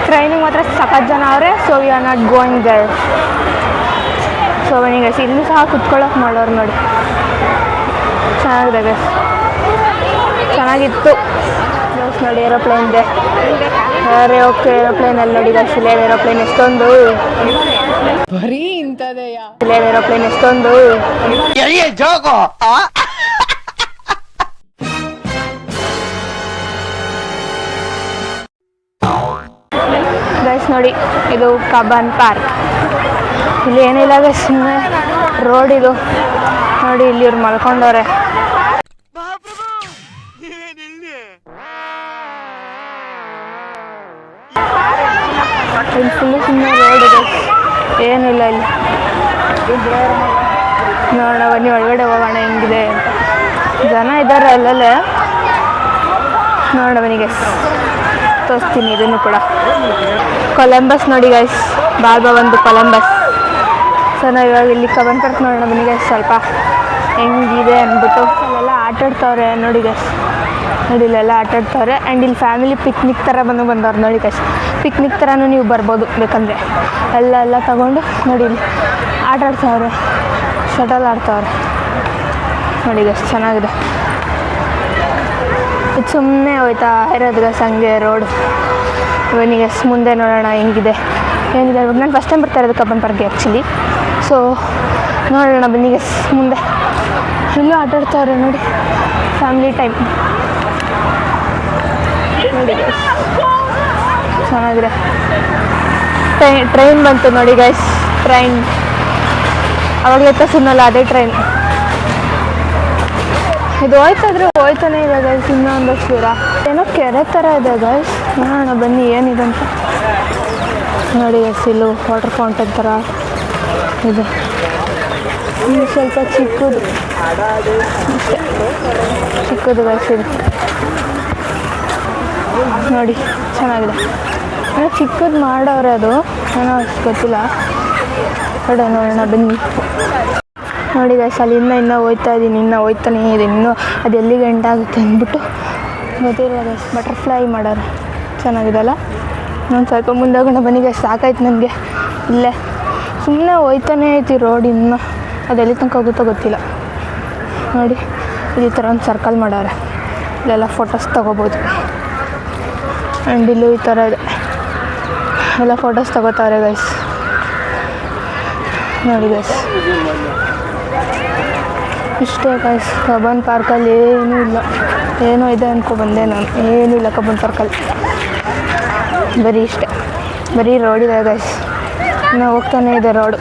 ಟ್ರೈನಿಗೆ ಮಾತ್ರ ಸಖತ್ ಜನ ಅವರೇ, so we are not going there. So ಬನ್ನಿ ಗೈಸ್, ಇಲ್ಲಿ ಸಹ ಕುತ್ಕೊಳ್ಳೋಕೆ ಮಾಡೋರು ನೋಡಿ, ಚೆನ್ನಾಗಿದೆ ಗೈಸ್, ಚೆನ್ನಾಗಿತ್ತು ಗೈಸ್. ನೋಡಿ ಏರೋಪ್ಲೇನ್ ಇದೆ, ಏರೋಪ್ಲೇನಲ್ಲಿ ನೋಡಿ ಗೈಸ್, ಇಲ್ಲೇ ಏರೋಪ್ಲೇನ್ ಎಷ್ಟೊಂದು ಬರೀ ಇಂಥದೆಯ, ಇಲ್ಲೇ ಏರೋಪ್ಲೇನ್ ಎಷ್ಟೊಂದು. ಗೈಸ್ ನೋಡಿ, ಇದು ಕಬ್ಬನ್ ಪಾರ್ಕ್. ಇಲ್ಲಿ ಏನಿಲ್ಲ ಗೈಸ್, ಸುಮ್ಮನೆ ರೋಡ್ ಇದು ನೋಡಿ. ಇಲ್ಲಿ ಇವ್ರು ಮಲ್ಕೊಂಡವ್ರೆ, ಇಲ್ಲಿ ಫುಲ್ಲು ಸುಮ್ಮನೆ ರೋಡ್ ಇದೆ, ಏನಿಲ್ಲ ಇಲ್ಲಿ. ನೋಡೋಣ ಬನ್ನಿ ಒಳಗಡೆ ಹೋಗೋಣ ಹೆಂಗಿದೆ ಅಂತ. ಜನ ಇದ್ದಾರೆ ಅಲ್ಲಲ್ಲೇ, ನೋಡೋಣ ಬನ್ನಿ ಗೈಸ್, ತೋರಿಸ್ತೀನಿ ಇದನ್ನು ಕೂಡ. ಕೊಲಂಬಸ್ ನೋಡಿ ಗೈಸ್, ಬಾಲ್ ಭವನ್ದು ಕೊಲಂಬಸ್. ಸೊ ನಾವು ಇವಾಗ ಇಲ್ಲಿ ಕಬ್ಬನ್ ಪಾರ್ಕ್ ನೋಡೋಣ ಬನ್ನಿ ಗೈಸ್, ಸ್ವಲ್ಪ ಹೆಂಗಿದೆ ಅಂದ್ಬಿಟ್ಟು. ಅಲ್ಲೆಲ್ಲ ಆಟಾಡ್ತವ್ರೆ ನೋಡಿ ಗೈಸ್, ನೋಡಿ ಇಲ್ಲೆಲ್ಲ ಆಟಾಡ್ತವ್ರೆ. ಆ್ಯಂಡ್ ಇಲ್ಲಿ ಫ್ಯಾಮಿಲಿ ಪಿಕ್ನಿಕ್ ಥರ ಬಂದವ್ರು ನೋಡಿ ಗೈಸ್. ಪಿಕ್ನಿಕ್ ಥರನೂ ನೀವು ಬರ್ಬೋದು ಬೇಕಂದರೆ. ಎಲ್ಲ ತಗೊಂಡು ನೋಡಿ ಇಲ್ಲಿ ಆಟಾಡ್ತವ್ರೆ, ಶಟಲ್ ಆಡ್ತವ್ರೆ ನೋಡಿ ಗೈಸ್, ಚೆನ್ನಾಗಿದೆ. ಇದು ಸುಮ್ಮನೆ ಹೋಯ್ತಾ ಇರೋದು ಗೈಸ್, ಹಂಗೆ ರೋಡ್. ಬನ್ನಿ ಗೈಸ್, ಮುಂದೆ ನೋಡೋಣ ಹೆಂಗಿದೆ ಇವಾಗ. ನಾನು ಫಸ್ಟ್ ಟೈಮ್ ಬರ್ತಾ ಇರೋದು ಕಬ್ಬನ್ ಪಾರ್ಕ್ಗೆ ಆ್ಯಕ್ಚುಲಿ. ಸೊ ನೋಡೋಣ ಬನ್ನಿ ಗೈಸ್ ಮುಂದೆ ಇಲ್ಲೂ ಆಟ ಆಡ್ತಾವ್ರೆ ನೋಡಿ, ಫ್ಯಾಮಿಲಿ ಟೈಮ್ ನೋಡಿ ಗೈಸ್, ಚೆನ್ನಾಗಿದೆ. ಟ್ರೈನ್ ಬಂತು ನೋಡಿ ಗೈಸ್, ಟ್ರೈನ್ ಅವಾಗಲೇ ಸುಮ್ಮಲ್ಲ ಅದೇ ಟ್ರೈನ್. ಇದು ಹೋಯ್ತಾದ್ರೆ ಹೋಯ್ತಾನೆ ಇದೆ ಗೈಸ್, ಇನ್ನೂ ಒಂದಷ್ಟು ದೂರ. ಏನೋ ಕೆರೆ ಥರ ಇದೆ ಗೈಸ್, ನೋಡೋಣ ಬನ್ನಿ ಏನಿದೆ ಅಂತ. ನೋಡಿ ಗೈಸ್, ಇಲ್ಲೂ ವಾಟರ್ ಫೌಂಟೇನ್ ಥರ ಇದೆ. ಇನ್ನು ಸ್ವಲ್ಪ ಚಿಕ್ಕದು ಚಿಕ್ಕದು ಗೈಸ್ ಇದು ನೋಡಿ, ಚೆನ್ನಾಗಿದೆ. ಏನೋ ಚಿಕ್ಕದು ಮಾಡವ್ರೆ, ಅದು ಏನೋ ಅಷ್ಟು ಗೊತ್ತಿಲ್ಲ. ಕಡೆ ನೋಡೋಣ ಬನ್ನಿ. ನೋಡಿ ಗೈಸ್, ಅಲ್ಲಿ ಇನ್ನೂ ಹೋಯ್ತಾ ಇದ್ದೀನಿ, ಇನ್ನೂ ಹೋಯ್ತಾನೇ ಇದೆ. ಇನ್ನೂ ಅದು ಎಲ್ಲಿಗೆ ಎಂಟಾಗುತ್ತೆ ಅಂದ್ಬಿಟ್ಟು ಗೊತ್ತಿಲ್ಲ ಗೈಸ್. ಬಟರ್ಫ್ಲೈ ಮಾಡೋರು ಚೆನ್ನಾಗಿದೆ ಅಲ್ಲ. ನಾನು ಸ್ವಲ್ಪ ಮುಂದೆ ಹೋಗೋಣ ಬನ್ನಿ ಗೈಸ್, ಸಾಕಾಯ್ತು ನನಗೆ. ಇಲ್ಲೇ ಸುಮ್ಮನೆ ಹೋಯ್ತಾನೇ ಐತಿ ರೋಡ್, ಇನ್ನೂ ಅದು ಎಲ್ಲಿ ತನಕ ಹೋಗುತ್ತೋ ಗೊತ್ತಿಲ್ಲ. ನೋಡಿ ಈ ಥರ ಒಂದು ಸರ್ಕಲ್ ಮಾಡವ್ರೆ, ಇಲ್ಲೆಲ್ಲ ಫೋಟೋಸ್ ತೊಗೋಬೋದು. ಆ್ಯಂಡ್ ಇಲ್ಲೂ ಈ ಥರ ಇದೆ, ಎಲ್ಲ ಫೋಟೋಸ್ ತೊಗೋತಾವ್ರೆ ಗೈಸ್. ನೋಡಿ ಗೈಸ್, ಇಷ್ಟೇ ಗೈಸ್. ಕಬ್ಬನ್ ಪಾರ್ಕಲ್ಲಿ ಏನೂ ಇಲ್ಲ, ಏನೋ ಇದೆ ಅಂದ್ಕೊ ಬಂದೆ ನಾನು, ಏನೂ ಇಲ್ಲ ಕಬ್ಬನ್ ಪಾರ್ಕಲ್ಲಿ, ಬರೀ ಇಷ್ಟೇ, ಬರೀ ರೋಡ್ ಇದೆ ಗೈಸ್. ನಾವು ಹೋಗ್ತಾನೆ ಇದೆ ರೋಡು,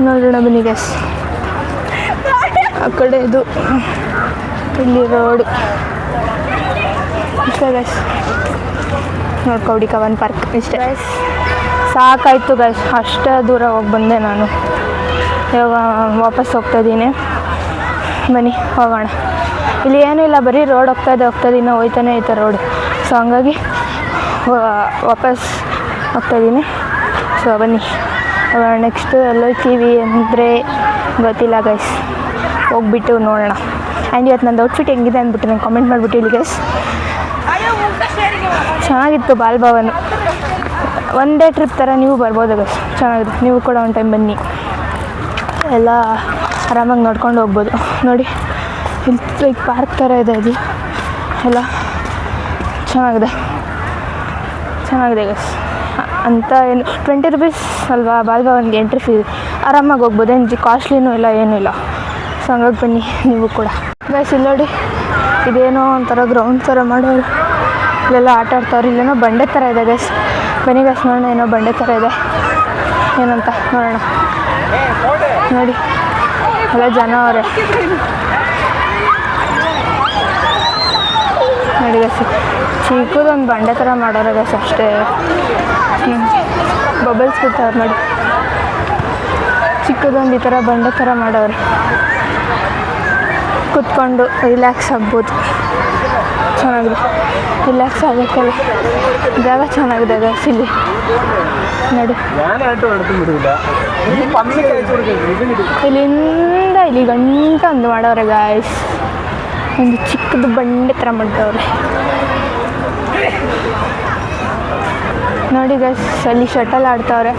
ನೋಡೋಣ ಬನ್ನಿ ಗೈಸ್. ಆ ಕಡೆ ಇದು, ಇಲ್ಲಿ ರೋಡು ಇಷ್ಟೇ ಗೈಸ್. ನೋಡ್ಕೊಡಿ ಕಬ್ಬನ್ ಪಾರ್ಕ್ ಇಷ್ಟೇ ಗೈಸ್. ಸಾಕಾಯಿತು ಗೈಸ್, ಅಷ್ಟೇ ದೂರ ಹೋಗಿ ಬಂದೆ ನಾನು. ಇವಾಗ ವಾಪಸ್ ಹೋಗ್ತಾಯಿದ್ದೀನಿ, ಬನ್ನಿ ಹೋಗೋಣ. ಇಲ್ಲಿ ಏನೂ ಇಲ್ಲ, ಬರೀ ರೋಡ್ ಹೋಗ್ತಾಯಿದೆ, ಇನ್ನೂ ಹೋಯ್ತಾನೆ ಐತೆ ರೋಡು. ಸೊ ಹಂಗಾಗಿ ವಾಪಸ್ ಹೋಗ್ತಾಯಿದ್ದೀನಿ. ಸೊ ಬನ್ನಿ ನೆಕ್ಸ್ಟು ಎಲ್ಲೋಯ್ತೀವಿ ಅಂದರೆ ಗೊತ್ತಿಲ್ಲ ಗೈಸ್, ಹೋಗ್ಬಿಟ್ಟು ನೋಡೋಣ. ಆ್ಯಂಡ್ ಇವತ್ತು ನಂದು ಔಟ್ಫಿಟ್ ಹೆಂಗಿದೆ ಅಂದ್ಬಿಟ್ಟು ನಂಗೆ ಕಾಮೆಂಟ್ ಮಾಡಿಬಿಟ್ಟು ಹೇಳಿ ಗೈಸ್. ಚೆನ್ನಾಗಿತ್ತು Bal Bhavan, one day trip ಥರ ನೀವು ಬರ್ಬೋದು ಗೈಸ್, ಚೆನ್ನಾಗಿದೆ. ನೀವು ಕೂಡ ಒಂದು ಟೈಮ್ ಬನ್ನಿ, ಎಲ್ಲ ಆರಾಮಾಗಿ ನೋಡ್ಕೊಂಡು ಹೋಗ್ಬೋದು. ನೋಡಿ ಇಲ್ಲಿ ಲೈಕ್ ಪಾರ್ಕ್ ಥರ ಇದೆ, ಇದು ಎಲ್ಲ ಚೆನ್ನಾಗಿದೆ, ಚೆನ್ನಾಗಿದೆ ಗೈಸ್. ಅಂತ ಏನು 20 ರೂಪೀಸ್ ಅಲ್ವಾ ಬಾಲ್ ಭವನ್ಗೆ ಎಂಟ್ರಿ ಫೀ, ಆರಾಮಾಗಿ ಹೋಗ್ಬೋದು, ಏನು ಕಾಸ್ಟ್ಲಿನೂ ಇಲ್ಲ, ಏನೂ ಇಲ್ಲ. ಸೊ ಹಂಗಾಗಿ ಬನ್ನಿ ನೀವು ಕೂಡ ಗೈಸ್. ಇಲ್ಲಿ ನೋಡಿ, ಇದೇನೋ ಒಂಥರ ಗ್ರೌಂಡ್ ಥರ ಮಾಡೋರು, ಇಲ್ಲೆಲ್ಲ ಆಟ ಆಡ್ತಾವ್ರು. ಇಲ್ಲೇನೋ ಬಂಡೆ ಥರ ಇದೆ ಗೈಸ್, ಬನ್ನಿ ಗೈಸ್ ನೋಡೋಣ, ಏನೋ ಬಂಡೆ ಥರ ಇದೆ, ಏನಂತ ನೋಡೋಣ. ನೋಡಿ ಎಲ್ಲ ಜನ ಅವರೇ, ನೋಡಿ ಗೈಸ್, ಚಿಕ್ಕದೊಂದು ಬಂಡೆ ಥರ ಮಾಡೋರು ಗೈಸ್ ಅಷ್ಟೇ. ಬಬಲ್ಸ್ ಬಿಡ್ತಾವ್ರು ನೋಡಿ, ಚಿಕ್ಕದೊಂದು ಈ ಥರ ಬಂಡೆ ಥರ ಮಾಡೋರು, ಕುತ್ಕೊಂಡು ರಿಲ್ಯಾಕ್ಸ್ ಆಗ್ಬೋದು. ಚೆನ್ನಾಗಿದೆ, ರಿಲ್ಯಾಕ್ಸ್ ಆಗೋಕ್ಕಲ್ಲ ಜಾಗ ಚೆನ್ನಾಗಿದೆ ಗೈಸ್ ಇಲ್ಲಿ ನೋಡಿ. ಇಲ್ಲಿಂದ ಇಲ್ಲಿ ಗಂಟ ಒಂದು ಮಾಡವ್ರೆ ಗಾಯ್ಸ್, ಒಂದು ಚಿಕ್ಕದು ಬಂಡೆ ಥರ ಮಾಡ್ತವ್ರೆ ನೋಡಿ ಗೈಸ್. ಅಲ್ಲಿ ಶಟಲ್ ಆಡ್ತಾವ್ರೆ,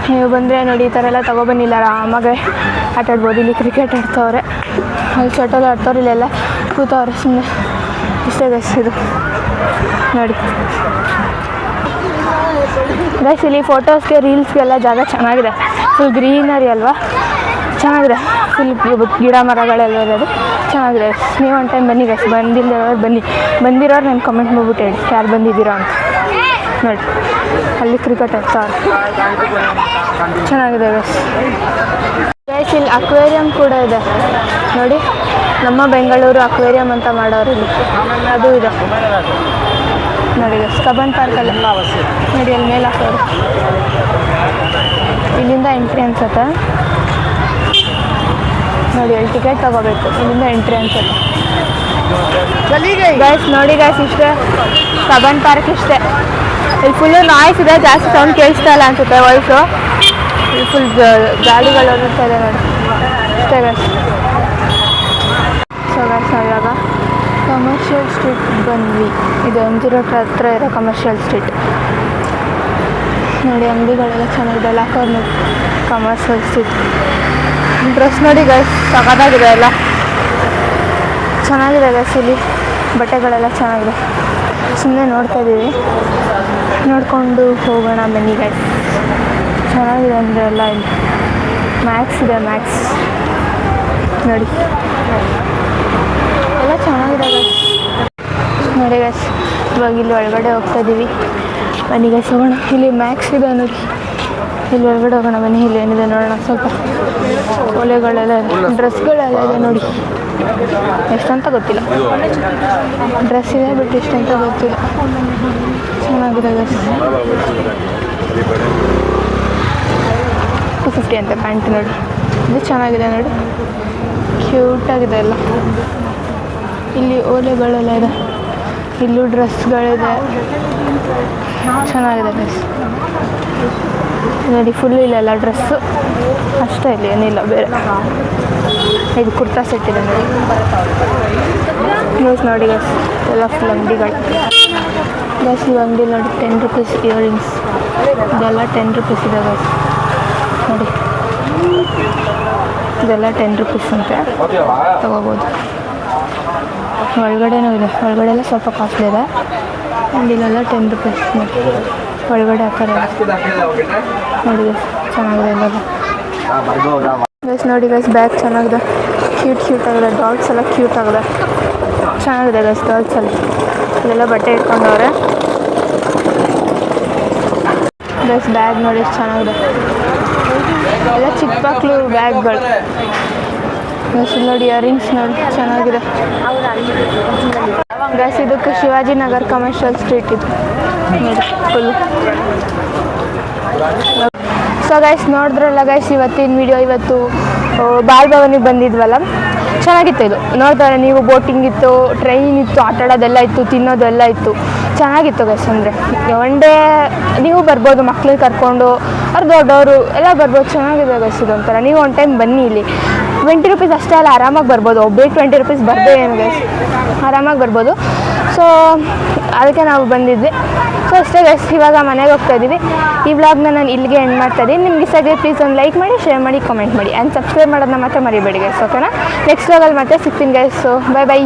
ನೀವು ಬಂದರೆ ನೋಡಿ ಈ ಥರ ಎಲ್ಲ ತೊಗೊಬನ್ನಿಲ್ಲ, ಆರಾಮಾಗೆ ಆಟಾಡ್ಬೋದು. ಇಲ್ಲಿ ಕ್ರಿಕೆಟ್ ಆಡ್ತಾವ್ರೆ, ಅಲ್ಲಿ ಶಟಲ್ ಆಡ್ತಾವ್ರೆ, ಇಲ್ಲೆಲ್ಲ ಕೂತವ್ರೆ ಸುಮ್ಮನೆ, ಇಷ್ಟೇ ಗೈಸ್ ಇದು ನೋಡಿ ಗೈಸ್. ಇಲ್ಲಿ ಫೋಟೋಸ್ಗೆ ರೀಲ್ಸ್ಗೆಲ್ಲ ಜಾಗ ಚೆನ್ನಾಗಿದೆ, ಫುಲ್ ಗ್ರೀನರಿ ಅಲ್ವಾ, ಚೆನ್ನಾಗಿದೆ. ಫುಲ್ ಗಿಡ ಮರಗಳೆಲ್ಲ ಇರೋದು ಚೆನ್ನಾಗಿದೆ. ನೀವು ಒಂದು ಟೈಮ್ ಬನ್ನಿ ಗೈಸ್, ಬಂದಿಲ್ಲದವ್ರು ಬನ್ನಿ, ಬಂದಿರೋರು ನಾನು ಕಮೆಂಟ್ ಮಾಡ್ಬಿಟ್ಟು ಹೇಳಿ ಯಾರು ಬಂದಿದ್ದೀರಾ ಅಂತ. ನೋಡಿ ಅಲ್ಲಿ ಕ್ರಿಕೆಟ್ ಆಡ್ತಾರೆ, ಚೆನ್ನಾಗಿದೆ ಗೈಸ್. ಗೈಸ್ ಇಲ್ಲಿ ಅಕ್ವೇರಿಯಂ ಕೂಡ ಇದೆ ನೋಡಿ, ನಮ್ಮ ಬೆಂಗಳೂರು ಅಕ್ವೇರಿಯಂ ಅಂತ ಮಾಡೋರು ಇಲ್ಲಿ, ಅದು ಇದೆ ನೋಡಿ ಗೈಸ್. ಕಬ್ಬನ್ ಪಾರ್ಕಲ್ಲಿ ನೋಡಿ, ಅಲ್ಲಿ ಮೇಲೆ ಹಾಕೋರು, ಇಲ್ಲಿಂದ ಎಂಟ್ರಿ ಅನ್ಸುತ್ತೆ ನೋಡಿ, ಅಲ್ಲಿ ಟಿಕೆಟ್ ತೊಗೋಬೇಕು, ಇಲ್ಲಿಂದ ಎಂಟ್ರಿ ಅನ್ಸುತ್ತೆ ಗೈಸ್. ನೋಡಿ ಗೈಸ್, ಇಷ್ಟೇ ಕಬ್ಬನ್ ಪಾರ್ಕ್ ಇಷ್ಟೇ. ಇಲ್ಲಿ ಫುಲ್ಲು ನಾಯ್ಸ್ ಇದೆ, ಜಾಸ್ತಿ ಸೌಂಡ್ ಕೇಳಿಸ್ತಾ ಇಲ್ಲ ಅನ್ಸುತ್ತೆ ವಾಯ್ಸು. ಇಲ್ಲಿ ಫುಲ್ ಗಾಡಿಗಳು ಓಡಿಸ್ತಾ ಇದೆ ನೋಡಿ, ಇಷ್ಟೇ ಗೈಸ್. ಸೊ ಗೈಸ್ ನಾವು ಇವಾಗ ಕಮರ್ಷಿಯಲ್ ಸ್ಟ್ರೀಟ್ ಬಂದ್ವಿ, ಇದು M0 ಹತ್ರ ಇರೋ ಕಮರ್ಷಿಯಲ್ ಸ್ಟ್ರೀಟ್ ನೋಡಿ. ಅಂಗಡಿಗಳೆಲ್ಲ ಚೆನ್ನಾಗಿದೆ, ಲಾಕರ್ ನೋಡಿ, ಕಮರ್ಷಿಯಲ್ ಸ್ಟ್ರೀಟ್. ಡ್ರೆಸ್ ನೋಡಿ ಗೈಸ್, ಸಖತ್ತಾಗಿದೆ, ಎಲ್ಲ ಚೆನ್ನಾಗಿದೆ ಗೈಸ್. ಇಲ್ಲಿ ಬಟ್ಟೆಗಳೆಲ್ಲ ಚೆನ್ನಾಗಿದೆ, ಸುಮ್ಮನೆ ನೋಡ್ತಾ ಇದ್ದೀವಿ, ನೋಡಿಕೊಂಡು ಹೋಗೋಣ ಬನ್ನಿ ಗೈಸ್. ಚೆನ್ನಾಗಿದೆ ಅಂದರೆ ಎಲ್ಲ ಇಲ್ಲಿ ಮ್ಯಾಕ್ಸ್ ಇದೆ, ಮ್ಯಾಕ್ಸ್ ನೋಡಿ, ಎಲ್ಲ ಚೆನ್ನಾಗಿದೆ ಗೈಸ್. ನೋಡಿ ಗೈಸ್, ಇವಾಗ ಇಲ್ಲಿ ಒಳಗಡೆ ಹೋಗ್ತಾ ಇದ್ದೀವಿ. ಬನ್ನಿ ಗೈಸ್ ಹೋಗೋಣ. ಇಲ್ಲಿ ಮ್ಯಾಕ್ಸ್ ಇದೆ ನೋಡಿ, ಇಲ್ಲಿ ಒಳಗಡೆ ಹೋಗೋಣ ಬನ್ನಿ. ಇಲ್ಲಿ ಏನಿದೆ ನೋಡೋಣ. ಸ್ವಲ್ಪ ಒಲೆಗಳೆಲ್ಲ ಇದೆ, ಡ್ರೆಸ್ಗಳೆಲ್ಲ ಇದೆ ನೋಡಿ. ಎಷ್ಟಂತ ಗೊತ್ತಿಲ್ಲ, ಡ್ರೆಸ್ ಇದೆ ಬಟ್ ಎಷ್ಟಂತ ಗೊತ್ತಿಲ್ಲ. ಚೆನ್ನಾಗಿದೆ ಗೈಸ್. 250 ಅಂತ ಪ್ಯಾಂಟ್ ನೋಡಿ. ಇದು ಚೆನ್ನಾಗಿದೆ ನೋಡಿ, ಕ್ಯೂಟಾಗಿದೆ ಎಲ್ಲ. ಇಲ್ಲಿ ಓಲೆಗಳೆಲ್ಲ ಇದೆ, ಇಲ್ಲೂ ಡ್ರೆಸ್ಗಳಿದೆ, ಚೆನ್ನಾಗಿದೆ ಗೈಸ್ ನೋಡಿ. ಫುಲ್ ಇಲ್ಲೆಲ್ಲ ಡ್ರೆಸ್ಸು ಅಷ್ಟೇ, ಇಲ್ಲಿ ಏನಿಲ್ಲ ಬೇರೆ. ಇದು ಕುರ್ತಾ ಸೆಟ್ ಇದೆ ನೋಡಿ. ನ್ಯೂಸ್ ನೋಡಿ ಗೈಸ್, ಎಲ್ಲ ಫುಲ್ ಅಂಗಡಿಗಳು ಗೈಸ್. ಇವು ಅಂಗಡಿ ನೋಡಿ 10 ರೂಪೀಸ್ ಇಯರಿಂಗ್ಸ್, ಇದೆಲ್ಲ 10 ರೂಪೀಸ್ ಇದೆ ಗೈಸ್ ನೋಡಿ. ಇದೆಲ್ಲ 10 ರೂಪೀಸ್ ಅಂತೆ, ತೊಗೋಬೋದು. ಒಳಗಡೆನೂ ಇದೆ, ಒಳಗಡೆ ಎಲ್ಲ ಸ್ವಲ್ಪ ಕಾಸ್ಟ್ಲಿ ಇದೆ. ಆ್ಯಂಡ್ ಇಲ್ಲೆಲ್ಲ 10 ರೂಪೀಸ್ ಒಳಗಡೆ ಹಾಕೋದು ನೋಡಿ ಗೈಸ್, ಚೆನ್ನಾಗಿದೆ ಎಲ್ಲ ಗೈಸ್. ನೋಡಿ ಗೈಸ್, ಬ್ಯಾಗ್ ಚೆನ್ನಾಗಿದೆ, ಕ್ಯೂಟ್ ಆಗಿದೆ. ಡಾಲ್ಸ್ ಎಲ್ಲ ಕ್ಯೂಟ್ ಆಗಿದೆ, ಚೆನ್ನಾಗಿದೆ ಗೈಸ್ ಡಾಲ್ಸಲ್ಲಿ. ಇಲ್ಲೆಲ್ಲ ಬಟ್ಟೆ ಇಟ್ಕೊಂಡವ್ರೆ ಗೈಸ್. ಬ್ಯಾಗ್ ನೋಡಿ ಎಷ್ಟು ಚೆನ್ನಾಗಿದೆ, ಎಲ್ಲ ಚಿಕ್ಕ ಮಕ್ಕಳು ಬ್ಯಾಗ್ಗಳು ಗೈಸ್. ನೋಡಿ ಇಯರಿಂಗ್ಸ್ ನೋಡಿ ಚೆನ್ನಾಗಿದೆ ಗೈಸ್. ಇದಕ್ಕೆ ಶಿವಾಜಿನಗರ್ ಕಮರ್ಷಿಯಲ್ ಸ್ಟ್ರೀಟ್ ಇದು ನೋಡಿ ಫುಲ್. ಸೊ ಗೈಸ್ ನೋಡಿದ್ರಲ್ಲ ಗೈಸ್, ಇವತ್ತಿನ ವಿಡಿಯೋ. ಇವತ್ತು ಬಾಲ್ ಭವನಿಗೆ ಬಂದಿದ್ವಲ್ಲ, ಚೆನ್ನಾಗಿತ್ತು ಇದು. ನೋಡ್ತಾರೆ ನೀವು, ಬೋಟಿಂಗ್ ಇತ್ತು, ಟ್ರೈನ್ ಇತ್ತು, ಆಟ ಆಡೋದೆಲ್ಲ ಇತ್ತು, ತಿನ್ನೋದೆಲ್ಲ ಇತ್ತು, ಚೆನ್ನಾಗಿತ್ತು ಗೈಸ್. ಅಂದರೆ ಒನ್ ಡೇ ನೀವು ಬರ್ಬೋದು, ಮಕ್ಳಿಗೆ ಕರ್ಕೊಂಡು, ಅವ್ರು ದೊಡ್ಡವರು ಎಲ್ಲ ಬರ್ಬೋದು, ಚೆನ್ನಾಗಿದೆ ಗೈಸ್ ಇದೊಂಥರ. ನೀವು ಒನ್ ಟೈಮ್ ಬನ್ನಿ. ಇಲ್ಲಿ 20 ರೂಪೀಸ್ ಅಷ್ಟೇ ಅಲ್ಲ, ಆರಾಮಾಗಿ ಬರ್ಬೋದು. ಒಬ್ಬರಿಗೆ 20 ರೂಪೀಸ್ ಬರ್ದೇ ಏನು ಗೈಸ್, ಆರಾಮಾಗಿ ಬರ್ಬೋದು. ಸೊ ಅದಕ್ಕೆ ನಾವು ಬಂದಿದ್ವಿ. ಸೊ ಅಷ್ಟೇ ಗೈಸ್, ಇವಾಗ ಮನೆಗೆ ಹೋಗ್ತಾ ಇದ್ದೀವಿ. ಈ ವ್ಲಾಗ್ನ ನಾನು ಇಲ್ಲಿಗೆ ಎಂಡ್ ಮಾಡ್ತಾ ಇದ್ದೀನಿ. ನಿಮ್ಗೆ ಇಷ್ಟ ಆಗಿದೆ ಪ್ಲೀಸ್ ಒಂದು ಲೈಕ್ ಮಾಡಿ, ಶೇರ್ ಮಾಡಿ, ಕಮೆಂಟ್ ಮಾಡಿ, ಆ್ಯಂಡ್ ಸಬ್ಸ್ಕ್ರೈಬ್ ಮಾಡೋದನ್ನ ಮಾತ್ರ ಮರಿಬೇಡಿ ಗೈಸ್, ಓಕೆನಾ. ನೆಕ್ಸ್ಟ್ ವ್ಲಾಗಲ್ಲಿ ಮತ್ತೆ ಸಿಗ್ತೀನಿ ಗೈಸ್. So by.